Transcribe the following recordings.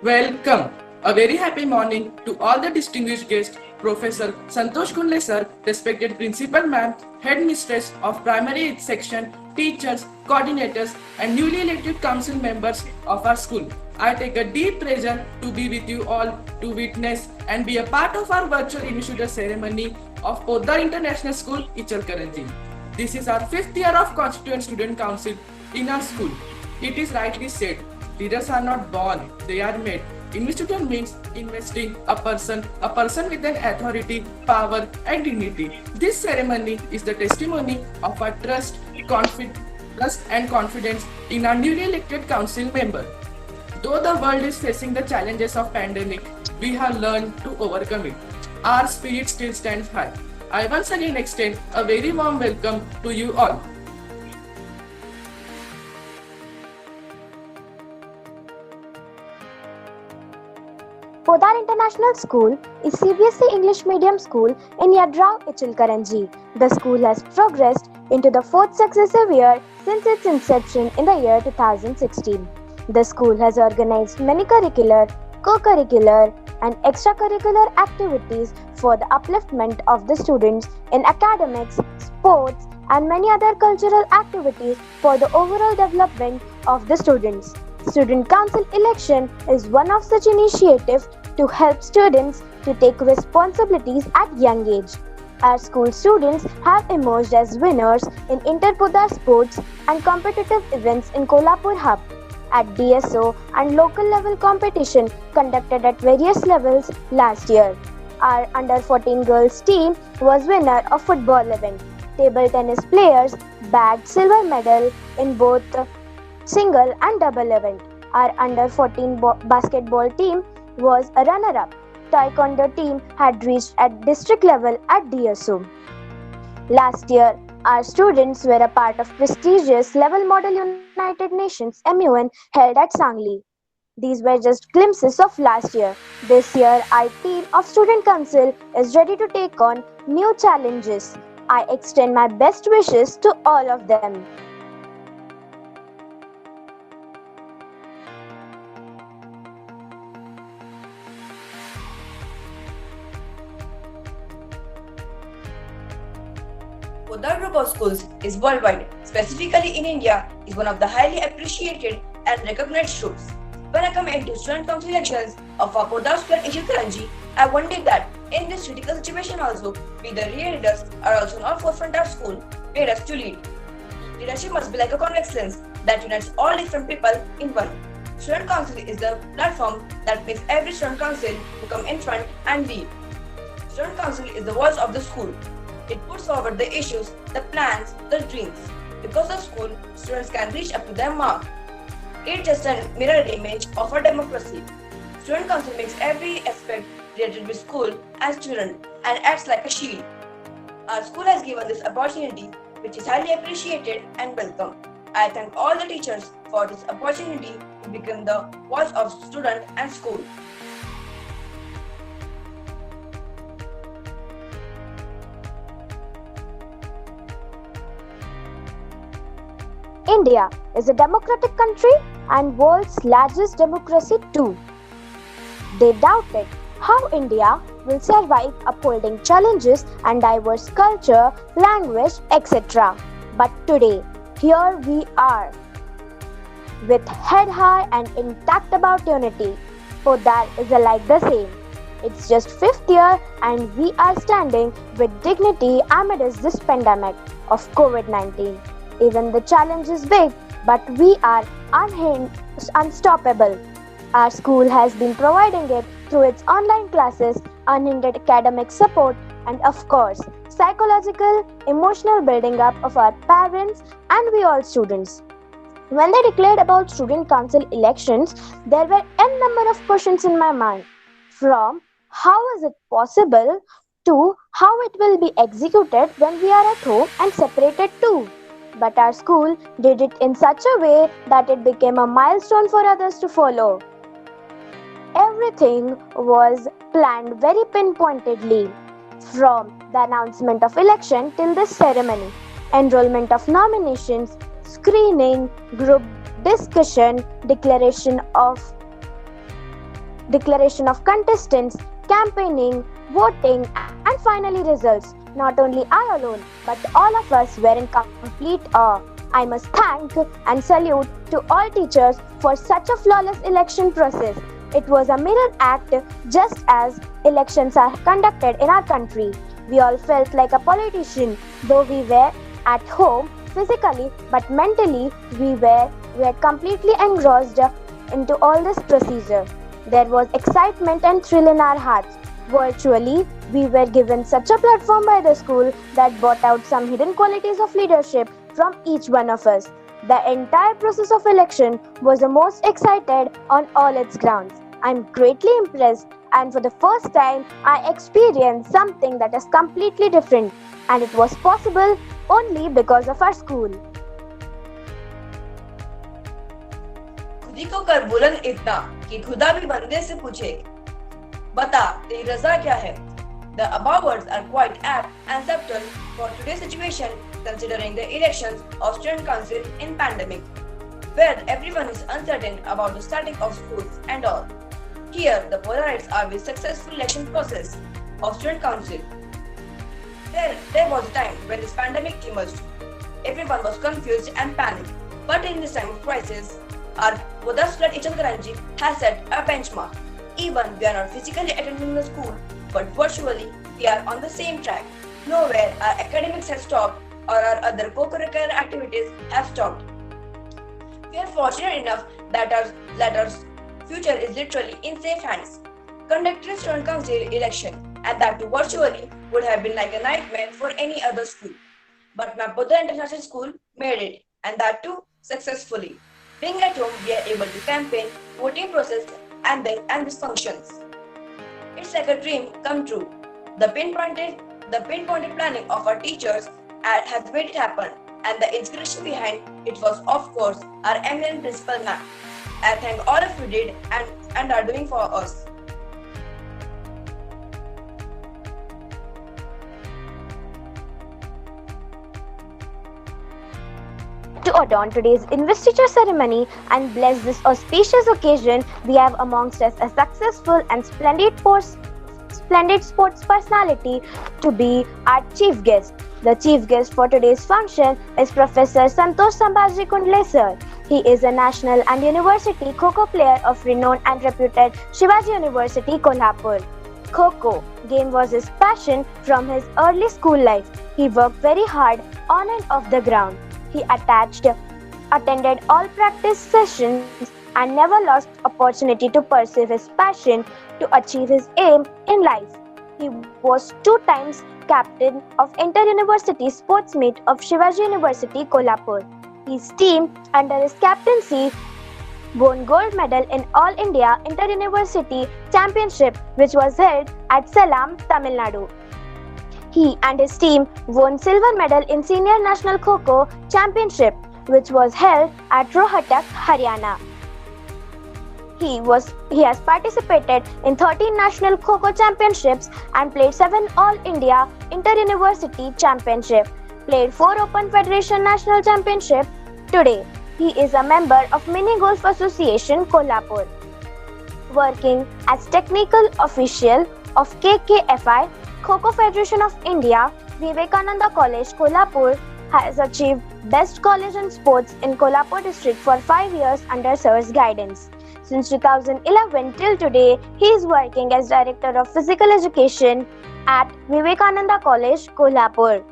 Welcome. A very happy morning to all the distinguished guests, Professor Santosh Kunle sir, respected principal ma'am, headmistress of primary section, teachers, coordinators, and newly elected council members of our school. I take a deep pleasure to be with you all to witness and be a part of our virtual initiative ceremony of Poddar International School, Ichalkaranji. This is our fifth year of Constituent Student Council in our school. It is rightly said, leaders are not born, they are made. Investiture means investing a person with an authority, power, and dignity. This ceremony is the testimony of our trust and confidence in our newly elected council member. Though the world is facing the challenges of pandemic, we have learned to overcome it. Our spirit still stands high. I once again extend a very warm welcome to you all. Podar International School is CBSE English medium school in Yadrao, Ichilkaranji. The school has progressed into the fourth successive year since its inception in the year 2016. The school has organized many curricular, co-curricular and extracurricular activities for the upliftment of the students in academics, sports and many other cultural activities for the overall development of the students. Student Council election is one of such initiatives to help students to take responsibilities at young age. Our school students have emerged as winners in Interpodar sports and competitive events in Kolhapur Hub. At DSO and local level competition conducted at various levels last year. Our under 14 girls team was winner of football event. Table tennis players bagged silver medal in both single and double event. Our under 14 basketball team was a runner-up. Taekwondo team had reached at district level at DSO. Last year, our students were a part of prestigious Level Model United Nations MUN held at Sangli. These were just glimpses of last year. This year, our team of Student Council is ready to take on new challenges. I extend my best wishes to all of them. Poddar Group of Schools is worldwide, specifically in India, is one of the highly appreciated and recognized groups. When I come into student council elections of our Poddar School at Ichilkaranji, I wondered that in this critical situation also, we the real leaders are also not forefront our school, made us to lead. Leadership must be like a convex lens that unites all different people in one. Student council is the platform that makes every student council to come in front and lead. Student council is the voice of the school. It puts forward the issues, the plans, the dreams. Because of school, students can reach up to their mark. It's just a mirror image of our democracy. Student council makes every aspect related with school and student and acts like a shield. Our school has given this opportunity, which is highly appreciated and welcome. I thank all the teachers for this opportunity to become the voice of student and school. India is a democratic country and world's largest democracy too. They doubted how India will survive upholding challenges and diverse culture, language, etc. But today, here we are, with head high and intact about unity. Podar is alike the same. It's just fifth year and we are standing with dignity amidst this pandemic of COVID-19. Even the challenge is big, but we are unstoppable. Our school has been providing it through its online classes, unhindered academic support, and of course, psychological, emotional building up of our parents and we all students. When they declared about student council elections, there were n number of questions in my mind. From how is it possible to how it will be executed when we are at home and separated too. But our school did it in such a way that it became a milestone for others to follow. Everything was planned very pinpointedly, from the announcement of election till this ceremony, enrollment of nominations, screening, group discussion, declaration of declaration of contestants, campaigning, voting, and finally results. Not only I alone, but all of us were in complete awe. I must thank and salute to all teachers for such a flawless election process. It was a mirror act just as elections are conducted in our country. We all felt like a politician, though we were at home physically, but mentally we were completely engrossed into all this procedure. There was excitement and thrill in our hearts. Virtually, we were given such a platform by the school that brought out some hidden qualities of leadership from each one of us. The entire process of election was the most excited on all its grounds. I'm greatly impressed, and for the first time, I experienced something that is completely different, and it was possible only because of our school. खुदी को कर बुलंद इतना कि खुदा भी बंदे से पूछे, बता तेरी रजा क्या है? The above words are quite apt and subtle for today's situation, considering the elections of student council in pandemic, where everyone is uncertain about the starting of schools and all. Here, the polarities are with successful election process of student council. There was a time when this pandemic emerged. Everyone was confused and panicked. But in this time of crisis, our Podaskular Ichalkaranji has set a benchmark. Even we are not physically attending the school, but virtually we are on the same track. Nowhere our academics have stopped or our other co-curricular activities have stopped. We are fortunate enough that our future is literally in safe hands. Conducting student council election, and that too virtually, would have been like a nightmare for any other school. But Mapoda International School made it, and that too successfully. Being at home, we are able to campaign, voting process, and these functions. It's like a dream come true. The pinpointed planning of our teachers has made it happen, and the inspiration behind it was, of course, our eminent principal ma'am. I thank all of you did and are doing for us. To adorn today's investiture ceremony and bless this auspicious occasion, we have amongst us a successful and splendid sports personality to be our chief guest. The chief guest for today's function is Professor Santosh Sambhaji Kundle sir. He is a national and university Kho-Kho player of renowned and reputed Shivaji University, Kolhapur. Kho-Kho game was his passion from his early school life. He worked very hard on and off the ground. He attended all practice sessions and never lost opportunity to pursue his passion to achieve his aim in life. He was 2 times captain of inter-university sports meet of Shivaji University, Kolhapur. His team, under his captaincy, won gold medal in All India Inter-University Championship, which was held at Salem, Tamil Nadu. He and his team won silver medal in Senior National Kho-Kho Championship, which was held at Rohtak, Haryana. He has participated in 13 national Kho-Kho championships and played 7 All India Inter-University Championship, played 4 Open Federation National Championship. Today, he is a member of Mini Golf Association, Kolhapur. Working as technical official of KKFI, Kho-Kho Federation of India, Vivekananda College, Kolhapur has achieved Best College in Sports in Kolhapur district for 5 years under Sir's guidance. Since 2011 till today, he is working as Director of Physical Education at Vivekananda College, Kolhapur.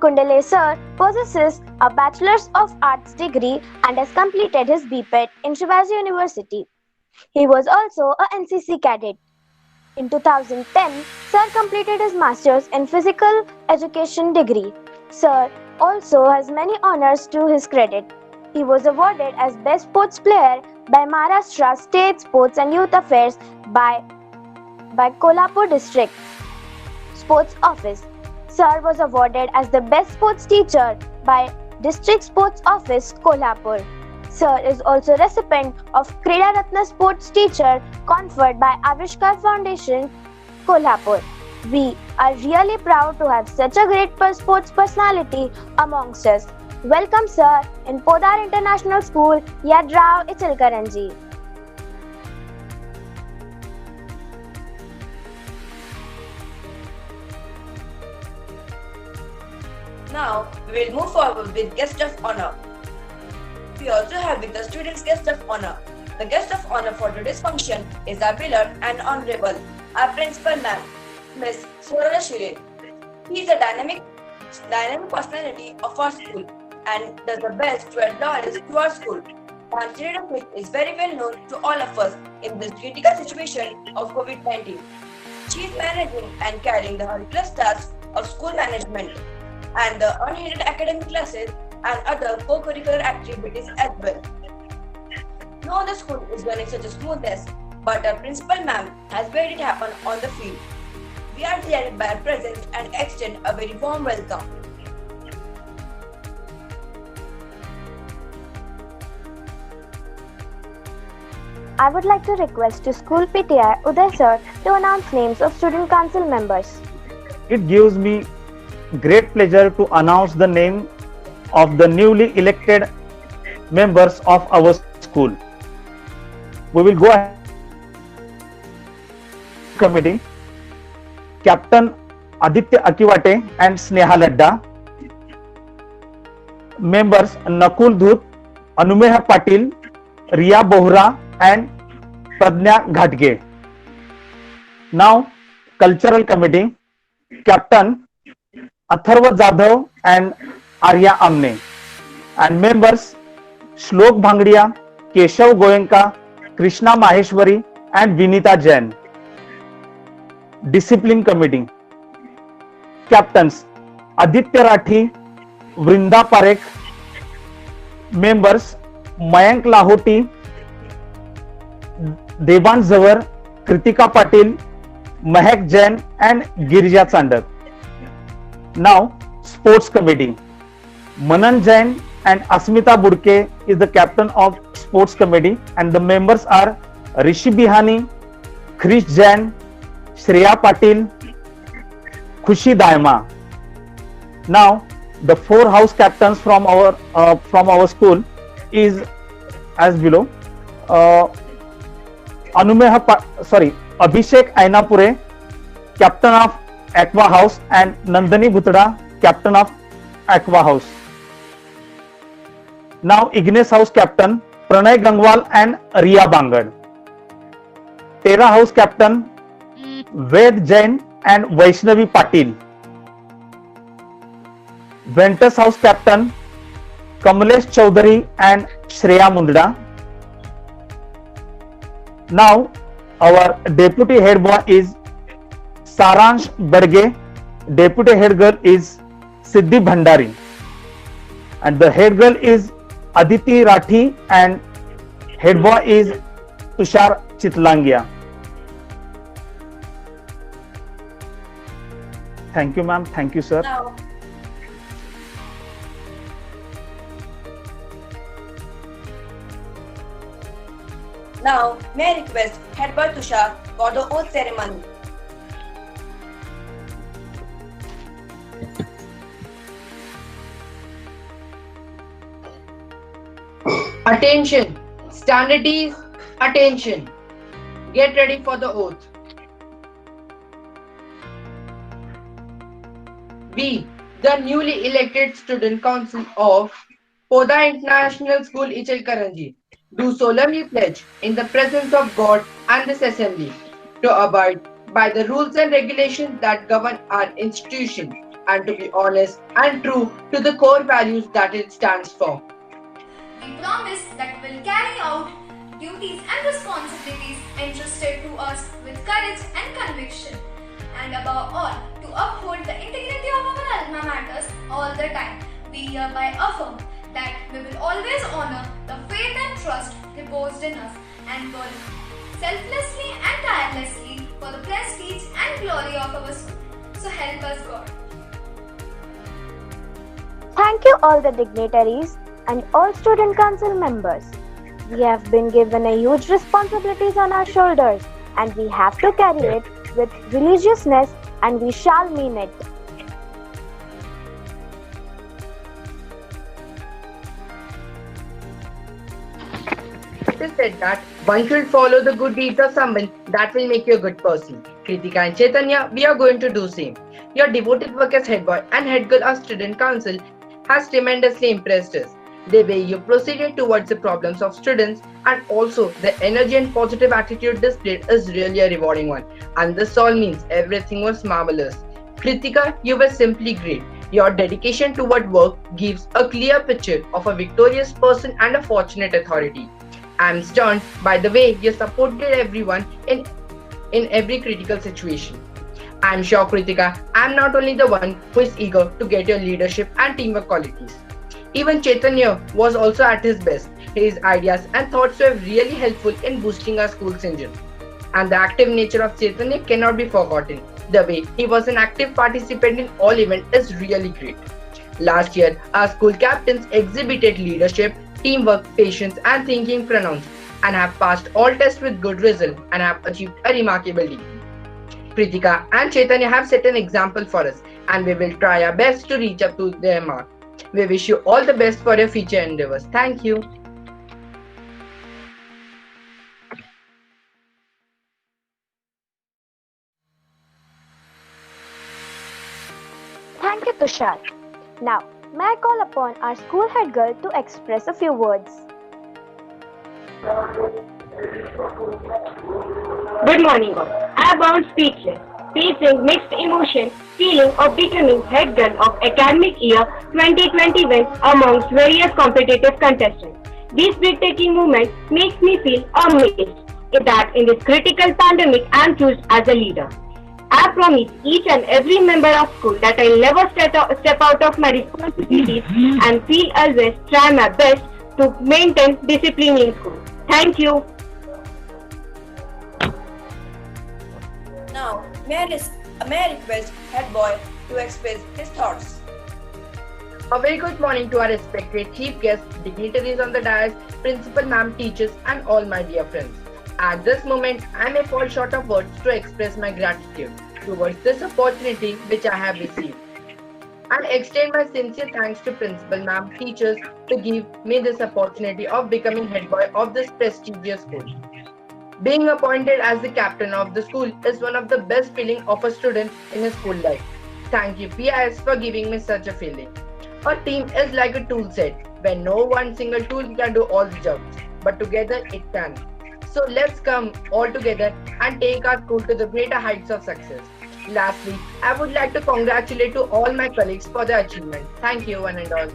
Kundle sir possesses a Bachelor's of Arts degree and has completed his BPET in Shivaji University. He was also a NCC cadet. In 2010, Sir completed his Master's in Physical Education degree. Sir also has many honors to his credit. He was awarded as Best Sports Player by Maharashtra State Sports and Youth Affairs by Kolhapur District Sports Office. Sir was awarded as the Best Sports Teacher by District Sports Office, Kolhapur. Sir is also recipient of Krida Ratna Sports Teacher conferred by Avishkar Foundation, Kolhapur. We are really proud to have such a great sports personality amongst us. Welcome, sir, in Podar International School, Yadrao, Ichalkaranji. Now, we will move forward with guest of honor. We also have with the students guest of honor. The guest of honor for today's function is our beloved and honorable, our principal ma'am, Miss Surya Shirin. He is a dynamic personality of our school and does the best to add knowledge to our school. Ma'am Shirin is very well known to all of us in this critical situation of COVID-19. She is managing and carrying the Hercules tasks of school management and the unhindered academic classes and other co-curricular activities as well. No other school is running such a smoothness, but our principal ma'am has made it happen on the field. We are delighted by our presence and extend a very warm welcome. I would like to request to School PTI Uday sir to announce names of student council members. It gives me great pleasure to announce the name of the newly elected members of our school. We will go ahead. Committee, Captain Aditya Akiwate and Sneha Ladda. Members Nakul Dhut, Anumeha Patil, Riya Bohra and Pradnya Ghatge. Now, Cultural Committee, Captain Atharva Jadhav and Arya Amne. And members Shlok Bhangdiya, Keshav Goenka, Krishna Maheshwari and Vinita Jain. Discipline Committee, Captains Aditya Rathi, Vrinda Parekh. Members Mayank Lahoti, Devan Zawar, Kritika Patil, Mahek Jain and Girija Chandak. Now, Sports Committee, Manan Jain and Asmita Budke is the captain of Sports Committee and the members are Rishi Bihani, Krish Jain, Shreya Patil, Khushi Daima. Now, the 4 house captains from our school is as below. Abhishek Ainapure, captain of Aqua House, and Nandani Bhutra, captain of Aqua House. Now, Ignis House captain Pranay Gangwal and Riya Bangad. Tera House captain Ved Jain and Vaishnavi Patil. Ventus House captain Kamlesh Chaudhary and Shreya Mundra. Now, our deputy head boy is Saransh Badge. Deputy head girl is Siddhi Bhandari. And the head girl is Aditi Rathi and head boy is Tushar Chitlangia. Thank you, ma'am. Thank you, sir. Now, may I request Head Boy Tushar for the oath ceremony. Attention, standardies, attention. Get ready for the oath. We, the newly elected student council of Poda International School, Ichalkaranji, do solemnly pledge in the presence of God and this assembly to abide by the rules and regulations that govern our institution and to be honest and true to the core values that it stands for. We promise that we will carry out duties and responsibilities entrusted to us with courage and conviction, and above all, to uphold the integrity of our alma maters all the time. We hereby affirm that we will always honor the faith and trust reposed in us and work selflessly and tirelessly for the prestige and glory of our school. So help us God. Thank you all the dignitaries and all student council members. We have been given a huge responsibilities on our shoulders and we have to carry it with religiousness and we shall mean it. It is said that one should follow the good deeds of someone that will make you a good person. Kritika and Chaitanya, we are going to do same. Your devoted work as head boy and head girl of student council has tremendously impressed us. The way you proceeded towards the problems of students and also the energy and positive attitude displayed is really a rewarding one. And this all means everything was marvelous. Kritika, you were simply great. Your dedication toward work gives a clear picture of a victorious person and a fortunate authority. I am stunned by the way you supported everyone in every critical situation. I am sure, Kritika, I am not only the one who is eager to get your leadership and teamwork qualities. Even Chaitanya was also at his best. His ideas and thoughts were really helpful in boosting our school's engine. And the active nature of Chaitanya cannot be forgotten. The way he was an active participant in all events is really great. Last year, our school captains exhibited leadership, teamwork, patience, and thinking pronounced, and have passed all tests with good result and have achieved a remarkable degree. Kritika and Chaitanya have set an example for us, and we will try our best to reach up to their mark. We wish you all the best for your future endeavors. Thank you. Thank you, Tushar. Now, may I call upon our school head girl to express a few words? Good morning all. I am bound speechless, facing mixed emotion, feeling of becoming head girl of academic year 2021 amongst various competitive contestants. This breathtaking moment makes me feel amazed that in this critical pandemic I am chosen as a leader. I promise each and every member of school that I'll never step out of my responsibilities and feel always try my best to maintain discipline in school. Thank you. Now, may I request head boy to express his thoughts. A very good morning to our respected chief guests, dignitaries on the dais, principal ma'am, teachers, and all my dear friends. At this moment, I may fall short of words to express my gratitude towards this opportunity which I have received. And extend my sincere thanks to principal ma'am, teachers to give me this opportunity of becoming head boy of this prestigious school. Being appointed as the captain of the school is one of the best feelings of a student in his school life. Thank you PIS for giving me such a feeling. A team is like a tool set where no one single tool can do all the jobs, but together it can. So let's come all together and take our school to the greater heights of success. Lastly, I would like to congratulate to all my colleagues for their achievement. Thank you one and all.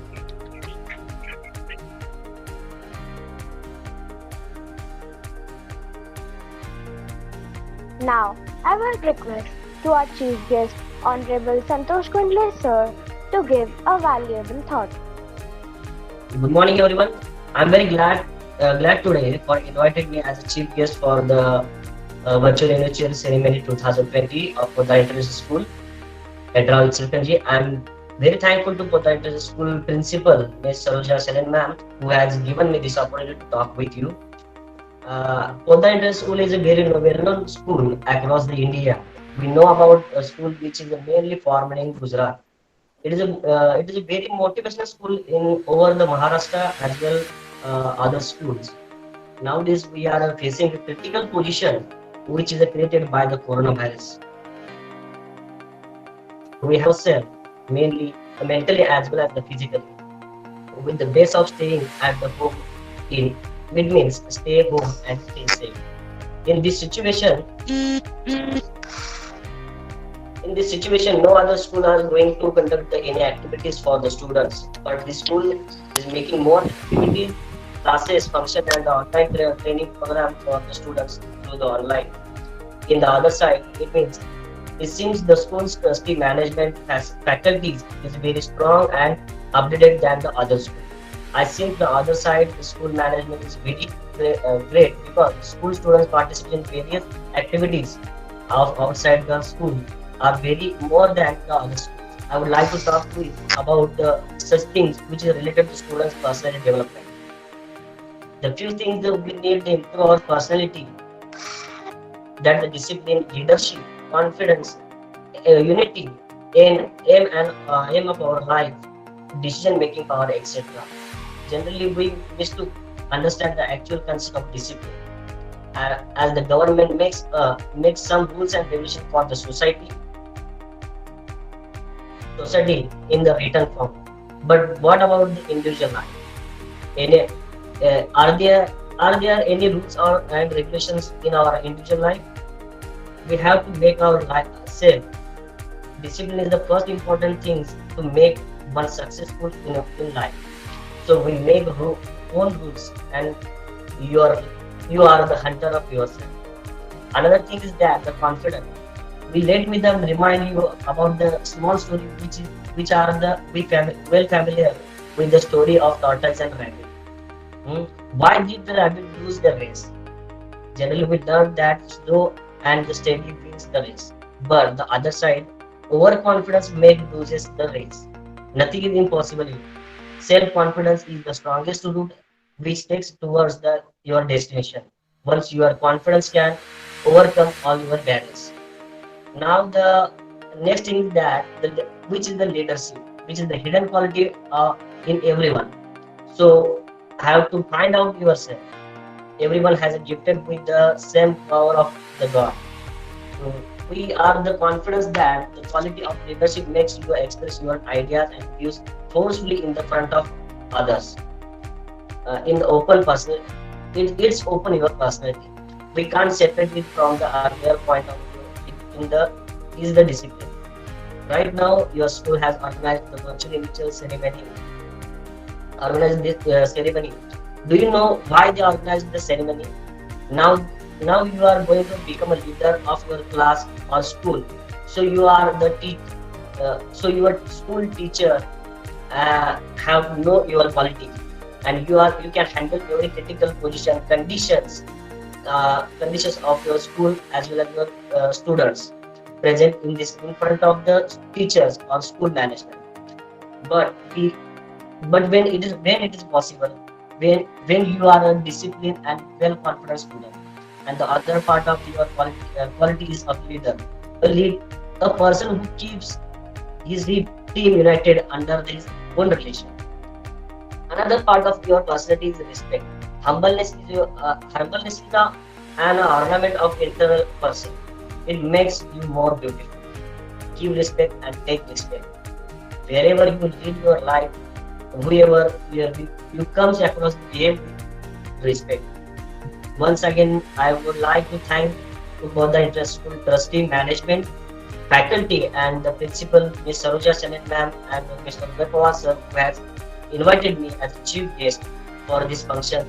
Now, I will request to our chief guest, Honorable Santosh Kundle sir, to give a valuable thought. Good morning, everyone. I'm very glad today for inviting me as a chief guest for the virtual inaugural ceremony 2020 of Poda International School at Rao Itselkanji. I'm very thankful to Poda International School principal, Ms. Saroja Selen ma'am, who has given me this opportunity to talk with you. Poda International School is a very well-known school across the India. We know about a school which is mainly formed in Gujarat. It is a very motivational school in over the Maharashtra as well other schools. Nowadays we are facing a critical position which is created by the coronavirus. We have ourselves mainly mentally as well as the physically. With the base of staying at the home, it means stay home and stay safe. In this situation, no other school are going to conduct any activities for the students, but this school is making more activities, classes, function, and the online training program for the students through the online. In the other side, it seems the school's trustee management has faculties is very strong and updated than the other school. I think the other side, the school management is very great because school students participate in various activities outside the school are very more than the other schools. I would like to talk to you about such things which is related to students' personality development. The few things that we need to improve our personality, that the discipline, leadership, confidence, unity, and aim of our life, decision-making power, etc. Generally, we wish to understand the actual concept of discipline. As the government makes some rules and regulations for the society, society in the written form. But what about the individual life? Any, are there any rules or and regulations in our individual life? We have to make our life safe. Discipline is the first important thing to make one successful in life. So we make own rules, and you are you are the hunter of yourself. Another thing is that the confidence. We let me them remind you about the small story which are the well familiar with the story of tortoise and rabbit. Hmm? Why did the rabbit lose the race? Generally, we learn that slow and the steady wins the race. But the other side, overconfidence make loses the race. Nothing is impossible here. Self-confidence is the strongest route which takes towards your destination. Once your confidence can overcome all your barriers. Now the next thing is that which is the leadership, which is the hidden quality in everyone. So have to find out yourself. Everyone has a gifted with the same power of the God. So we are the confidence that the quality of leadership makes you express your ideas and views forcefully in the front of others. In the open person, it's open your personality. We can't separate it from the earlier point of view. In the is the discipline. Right now, your school has organized the virtual initial ceremony. Organized this ceremony. Do you know why they organized the ceremony? Now, now you are going to become a leader of your class or school. So you are the so your school teacher have to know your quality, and you can handle every critical position conditions of your school as well as your students present in front of the teachers or school management. But we, but when it is possible, when you are a disciplined and well confident student, and the other part of your quality is of leader, a person who keeps his team united under his own relation. Another part of your personality is respect. Humbleness is an ornament of internal person. It makes you more beautiful. Give respect and take respect. Wherever you live your life, whoever you comes across, behave with respect. Once again, I would like to thank both the inter-school trustee, management, faculty, and the principal, Ms. Saroja Sanet ma'am and Mr. Uday Pawar sir, who has invited me as chief guest for this function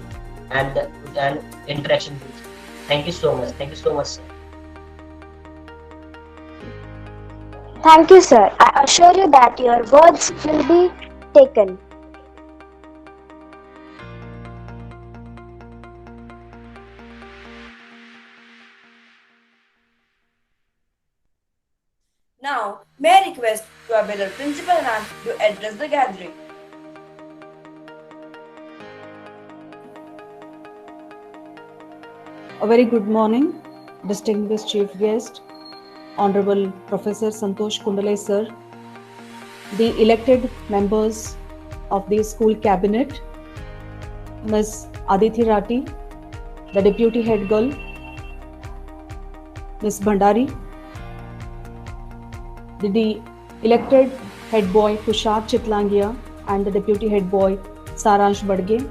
and an interaction with you. Thank you so much. Thank you so much, sir. Thank you, sir. I assure you that your words will be taken. Now, may I request to our beloved principal ma'am to address the gathering. A very good morning, distinguished chief guest, Honorable Professor Santosh Kundale sir, the elected members of the school cabinet, Ms. Aditi Rati, the deputy head girl, Ms. Bhandari, the elected head boy Tushar Chitlangia and the deputy head boy Saransh Badge,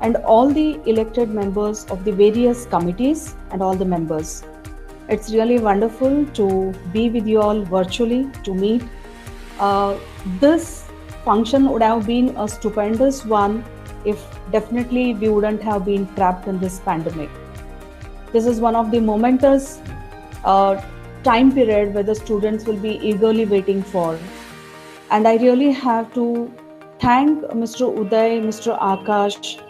and all the elected members of the various committees and all the members. It's really wonderful to be with you all virtually, to meet. This function would have been a stupendous one if definitely we wouldn't have been trapped in this pandemic. This is one of the momentous time period where the students will be eagerly waiting for. And I really have to thank Mr. Uday, Mr. Akash,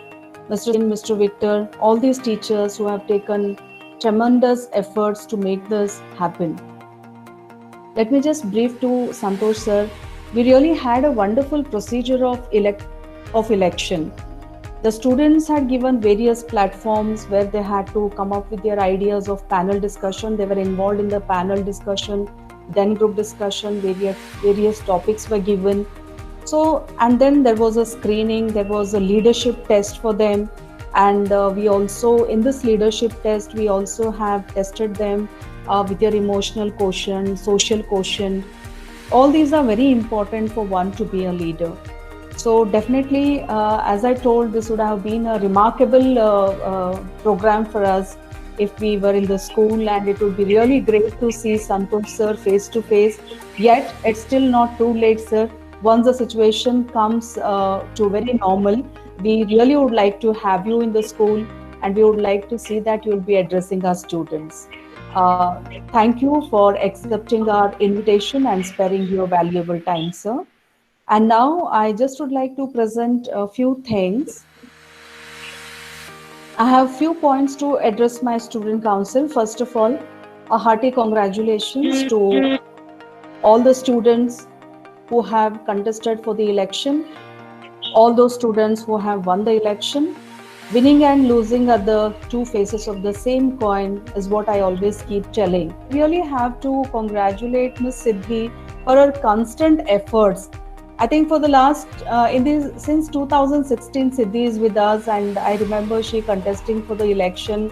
Mr. Victor, all these teachers who have taken tremendous efforts to make this happen. Let me just brief to Santosh sir. We really had a wonderful procedure of election. The students had given various platforms where they had to come up with their ideas of panel discussion. They were involved in the panel discussion, then group discussion, various topics were given. So, and then there was a screening, there was a leadership test for them. And we also, in this leadership test, we also have tested them with their emotional quotient, social quotient. All these are very important for one to be a leader. So definitely, as I told, this would have been a remarkable program for us if we were in the school, and it would be really great to see Santosh sir face to face. Yet it's still not too late, sir. Once the situation comes to very normal, we really would like to have you in the school, and we would like to see that you will be addressing our students. Uh, Thank you for accepting our invitation and sparing your valuable time, sir. And now I just would like to present a few things. I have few points to address my student council. First of all, a hearty congratulations to all the students who have contested for the election, all those students who have won the election. Winning and losing are the two faces of the same coin, is what I always keep telling. Really have to congratulate Ms. Siddhi for her constant efforts. I think for the last since 2016, Siddhi is with us, and I remember she contesting for the election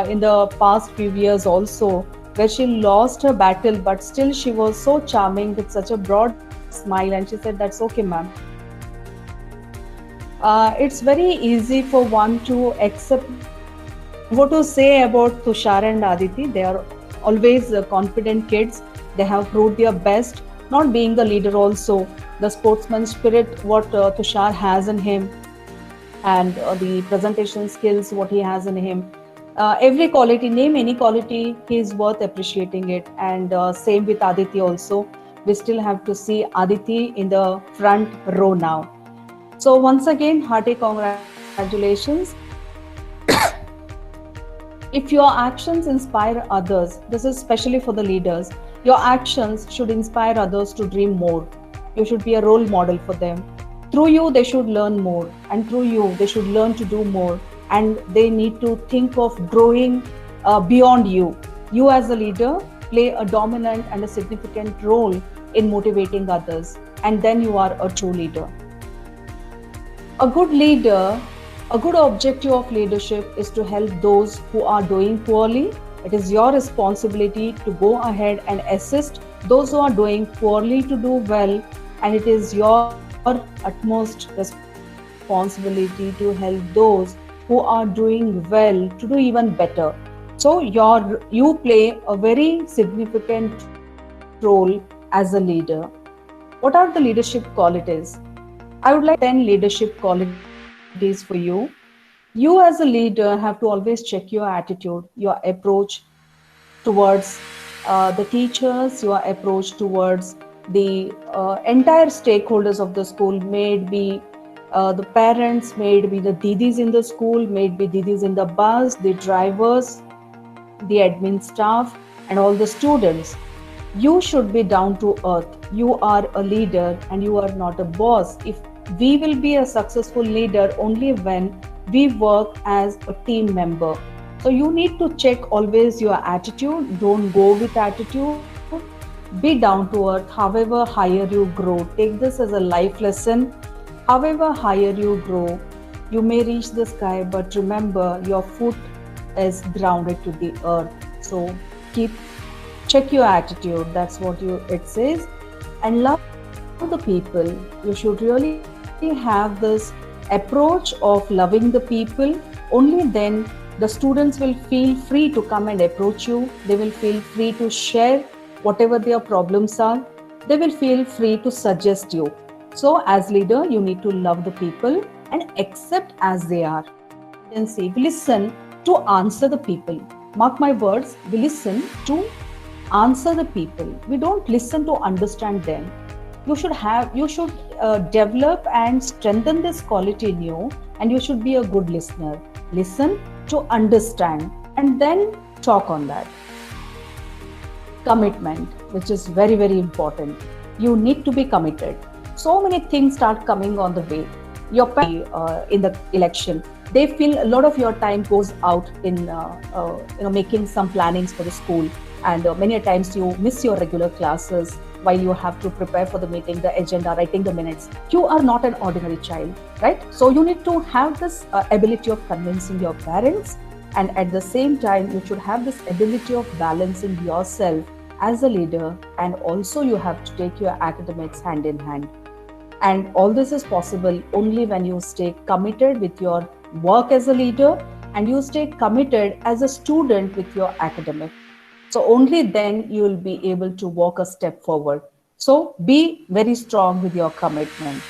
in the past few years also, where she lost her battle, but still she was so charming with such a broad smile, and she said, "That's okay, ma'am." It's very easy for one to accept what to say about Tushar and Aditi. They are always confident kids. They have proved their best, not being the leader also. The sportsman spirit, what Tushar has in him, and the presentation skills, what he has in him. Every quality, name any quality, he is worth appreciating it. And same with Aditi also. We still have to see Aditi in the front row now. So once again, hearty congratulations. If your actions inspire others, this is especially for the leaders, your actions should inspire others to dream more. You should be a role model for them. Through you, they should learn more, and through you, they should learn to do more, and they need to think of growing beyond you. You as a leader play a dominant and a significant role in motivating others, and then you are a true leader. A good leader, a good objective of leadership is to help those who are doing poorly. It is your responsibility to go ahead and assist those who are doing poorly to do well, and it is your utmost responsibility to help those who are doing well to do even better. So you play a very significant role as a leader. What are the leadership qualities? I would like 10 leadership qualities for you. You as a leader have to always check your attitude, your approach towards the teachers, your approach towards the entire stakeholders of the school, may it be the parents, may it be the didis in the school, may it be didis in the bus, the drivers, the admin staff, and all the students. You should be down to earth. You are a leader and you are not a boss. If we will be a successful leader only when we work as a team member. So you need to check always your attitude. Don't go with attitude. Be down to earth. However higher you grow, take this as a life lesson. However higher you grow, you may reach the sky, but remember your foot is grounded to the earth. So check your attitude. That's what it says. And love the people. You should really have this approach of loving the people. Only then the students will feel free to come and approach you. They will feel free to share whatever their problems are. They will feel free to suggest you. So as leader, you need to love the people and accept as they are. And say, we listen to answer the people. Mark my words, we listen to answer the people. We don't listen to understand them. You should develop and strengthen this quality in you, and you should be a good listener. Listen to understand and then talk on that. Commitment, which is very, very important. You need to be committed. So many things start coming on the way. Your in the election, they feel a lot of your time goes out in making some plannings for the school, and many times you miss your regular classes while you have to prepare for the meeting, the agenda, writing the minutes. You are not an ordinary child, right? So you need to have this ability of convincing your parents, and at the same time you should have this ability of balancing yourself as a leader, and also you have to take your academics hand in hand. And all this is possible only when you stay committed with your work as a leader and you stay committed as a student with your academic. So only then you will be able to walk a step forward. So be very strong with your commitment.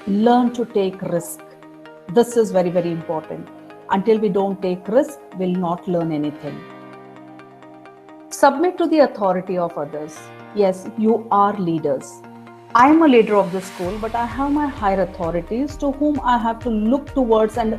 Learn to take risk. This is very, very important. Until we don't take risk, we'll not learn anything. Submit to the authority of others. Yes, you are leaders. I am a leader of the school, but I have my higher authorities to whom I have to look towards and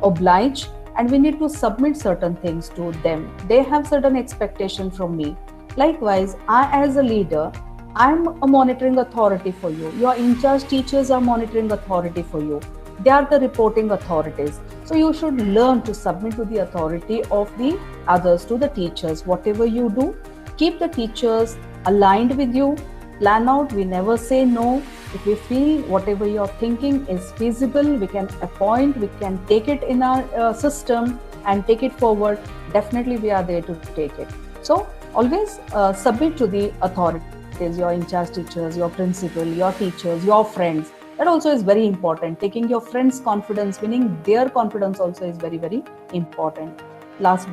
oblige, and we need to submit certain things to them. They have certain expectation from me. Likewise, I as a leader, I'm a monitoring authority for you. Your in-charge teachers are monitoring authority for you. They are the reporting authorities. So you should learn to submit to the authority of the others, to the teachers. Whatever you do, keep the teachers aligned with you. Plan out. We never say no. If we feel whatever you're thinking is feasible, we can appoint, we can take it in our system and take it forward. Definitely we are there to take it. So always submit to the authorities, your in-charge teachers, your principal, your teachers, your friends. That also is very important. Taking your friends' confidence, winning their confidence also is very, very important. Last,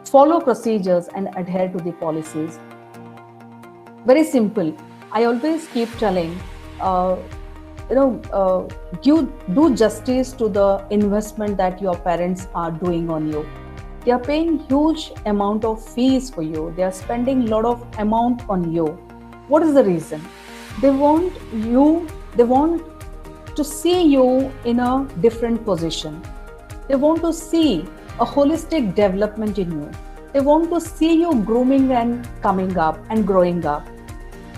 follow procedures and adhere to the policies. Very simple. I always keep telling, do justice to the investment that your parents are doing on you. They are paying huge amount of fees for you. They are spending a lot of amount on you. What is the reason? They want to see you in a different position. They want to see a holistic development in you. They want to see you grooming and coming up and growing up.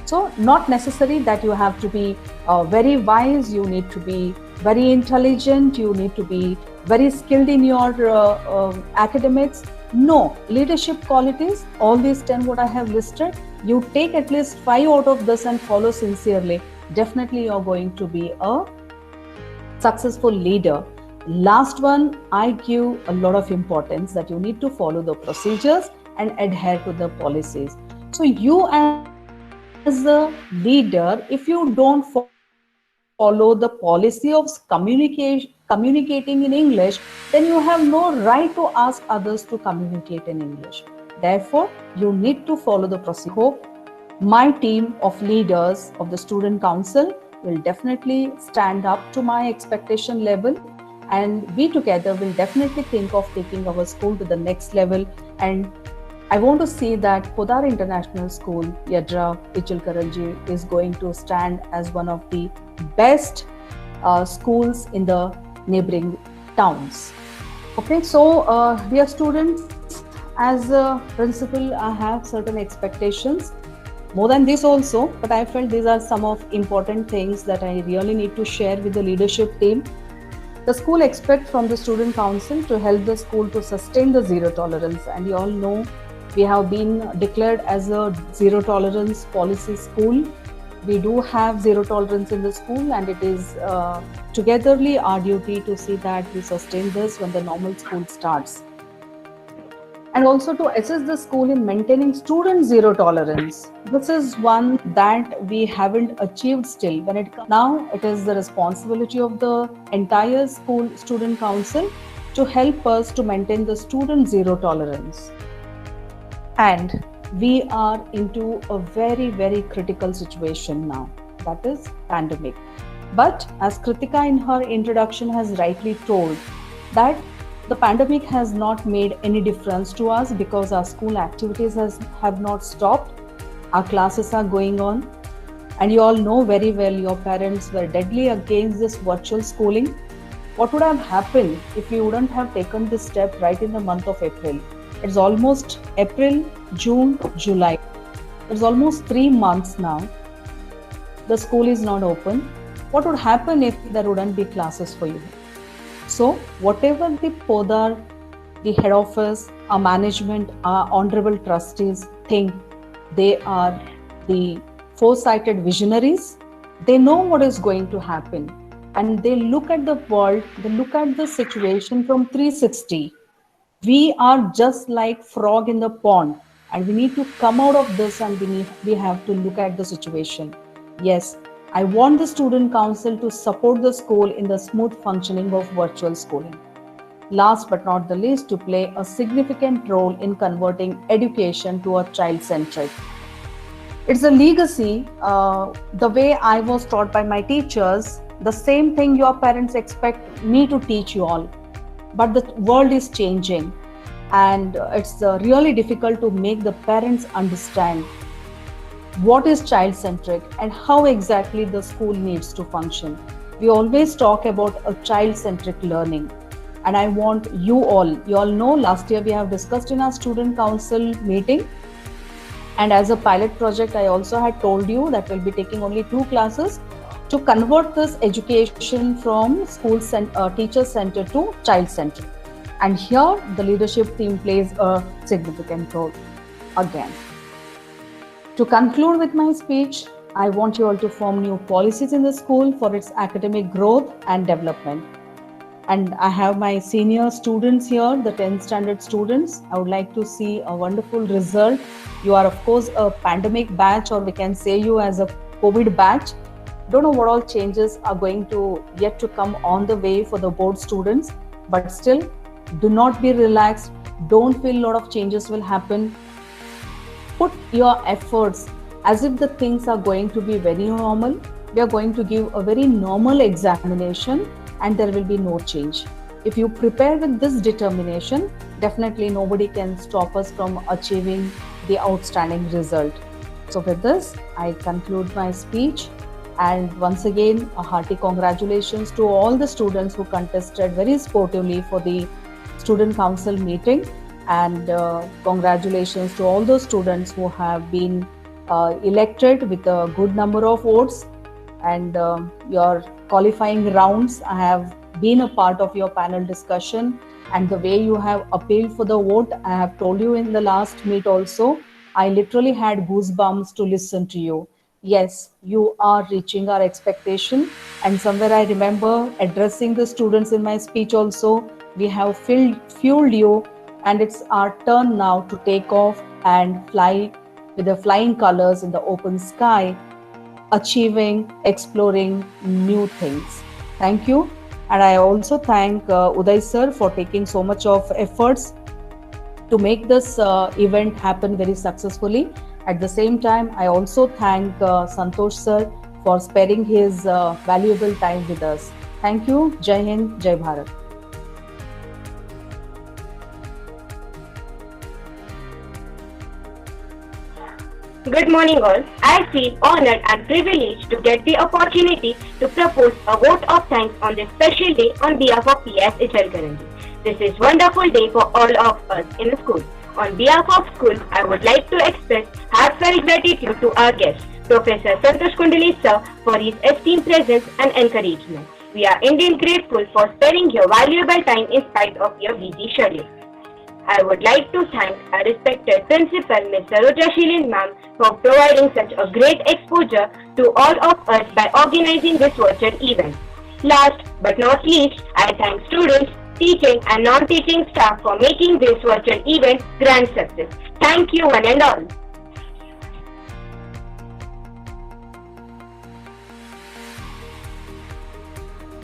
So not necessary that you have to be very wise, you need to be very intelligent, you need to be very skilled in your academics. No, leadership qualities, all these 10 what I have listed, you take at least 5 out of this and follow sincerely. Definitely you're going to be a successful leader. Last one, I give a lot of importance that you need to follow the procedures and adhere to the policies. So you as a leader, if you don't follow the policy of communicating in English, then you have no right to ask others to communicate in English. Therefore, you need to follow the procedure. Hope my team of leaders of the student council will definitely stand up to my expectation level, and we together will definitely think of taking our school to the next level. And I want to see that Podar International School, Yadra, Ichilkaranji is going to stand as one of the best schools in the neighboring towns. Okay, so dear students, as a principal, I have certain expectations. More than this also, but I felt these are some of important things that I really need to share with the leadership team. The school expects from the student council to help the school to sustain the zero tolerance, and you all know we have been declared as a zero tolerance policy school. We do have zero tolerance in the school, and it is togetherly our duty to see that we sustain this when the normal school starts. And also to assist the school in maintaining student zero tolerance. This is one that we haven't achieved still. Now it is the responsibility of the entire school student council to help us to maintain the student zero tolerance. And we are into a very, very critical situation now, that is pandemic. But as Kritika in her introduction has rightly told, that the pandemic has not made any difference to us because our school activities have not stopped. Our classes are going on. And you all know very well your parents were deadly against this virtual schooling. What would have happened if we wouldn't have taken this step right in the month of April? It's almost April, June, July. It's almost 3 months now. The school is not open. What would happen if there wouldn't be classes for you? So whatever the Podar, the head office, our management, our honorable trustees think, they are the foresighted visionaries. They know what is going to happen, and they look at the world, they look at the situation from 360. We are just like frog in the pond. and we need to come out of this, and we have to look at the situation. Yes, I want the student council to support the school in the smooth functioning of virtual schooling. Last but not the least, to play a significant role in converting education to a child-centric. It's a legacy. The way I was taught by my teachers, the same thing your parents expect me to teach you all. But the world is changing, and it's really difficult to make the parents understand what is child-centric and how exactly the school needs to function. We always talk about a child-centric learning, and I want you all know last year we have discussed in our student council meeting, and as a pilot project I also had told you that we'll be taking only 2 classes to convert this education from teacher-centered to child-centered. And here the leadership team plays a significant role again. To conclude with my speech, I want you all to form new policies in the school for its academic growth and development. And I have my senior students here, the 10th standard students. I would like to see a wonderful result. You are of course a pandemic batch, or we can say you as a COVID batch. Don't know what all changes are going to yet to come on the way for the board students, but still do not be relaxed. Don't feel a lot of changes will happen. Put your efforts as if the things are going to be very normal. We are going to give a very normal examination and there will be no change. If you prepare with this determination, definitely nobody can stop us from achieving the outstanding result. So with this, I conclude my speech. And once again, a hearty congratulations to all the students who contested very sportively for the student council meeting. And congratulations to all those students who have been elected with a good number of votes. And your qualifying rounds, I have been a part of your panel discussion, and the way you have appealed for the vote, I have told you in the last meet also, I literally had goosebumps to listen to you. Yes, you are reaching our expectation, and somewhere I remember addressing the students in my speech also. We have fueled you, and it's our turn now to take off and fly with the flying colors in the open sky, achieving, exploring new things. Thank you. And I also thank Uday sir for taking so much of efforts to make this event happen very successfully. At the same time, I also thank Santosh sir for sparing his valuable time with us. Thank you. Jai Hind, Jai Bharat. Good morning all. I feel honored and privileged to get the opportunity to propose a vote of thanks on this special day on behalf of PS Ichalkaranji. This is a wonderful day for all of us in the school. On behalf of school, I would like to express heartfelt gratitude to our guest, Professor Santosh Kundale sir, for his esteemed presence and encouragement. We are indeed grateful for sparing your valuable time in spite of your busy schedule. I would like to thank our respected principal, Ms. Saroja Shilin ma'am, for providing such a great exposure to all of us by organizing this virtual event. Last but not least, I thank students, teaching and non-teaching staff for making this virtual event grand success. Thank you one and all.